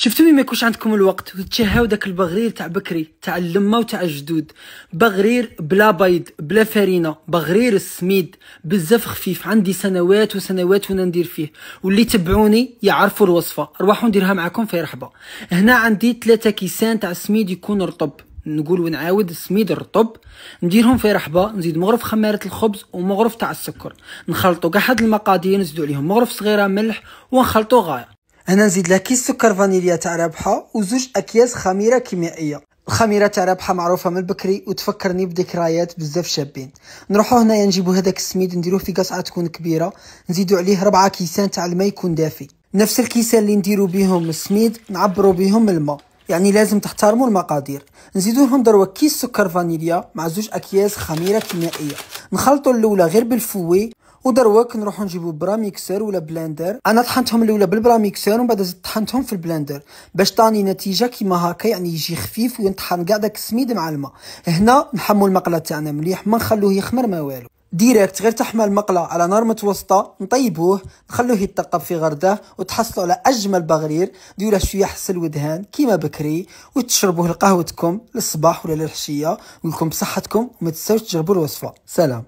شفتوا ملي ما يكونش عندكم الوقت وتتشهاو داك البغرير تاع بكري تاع اللمه وتاع الجدود، بغرير بلا بيض بلا فرينه، بغرير السميد بزاف خفيف، عندي سنوات وسنوات وانا ندير فيه، واللي تبعوني يعرفوا الوصفه، ارواحوا نديرها معكم في رحبه. هنا عندي 3 كيسان تاع سميد يكون رطب، نقول ونعاود السميد الرطب، نديرهم في رحبه، نزيد مغرف خماره الخبز ومغرف تاع السكر، نخلطوا كاع هاد المقادير، نزيدوا عليهم مغرف صغيره ملح ونخلطوا غايه. انا نزيد لها كيس سكر فانيليا تاع رابحه وزوج اكياس خميره كيميائيه. الخميره تاع رابحه معروفه من بكري وتفكرني بذكريات بزاف شابين. نروحوا هنايا نجيبوا هذاك السميد نديروه في قصعه تكون كبيره، نزيدوا عليه 4 كيسان تاع الماء يكون دافي، نفس الكيسان اللي نديروا بهم السميد نعبروا بهم الماء، يعني لازم تحترموا المقادير. نزيدوا لهم دروه كيس سكر فانيليا مع 2 اكياس خميره كيميائيه، نخلطوا الاولى غير بالفوي، ودروك نروحو نجيبو برا ميكسر ولا بلندر. انا طحنتهم الاولى بالبرا ميكسر ومن بعد زدت طحنتهم في البلندر باش طاني نتيجه كيما هكا، يعني يجي خفيف ونطحن كاع داك السميد مع الماء. هنا نحمو المقله تاعنا مليح، ما نخلوه يخمر ما والو، ديريكت غير تحمى المقله على نار متوسطه، نطيبوه نخلوه يتقب في غرده وتحصلوا على اجمل بغرير. ديروه شويه حسل ودهان كيما بكري وتشربوه لقهوتكم للصباح ولا للعشيه، ولكم بصحتكم وما تنساوش تجربوا الوصفه. سلام.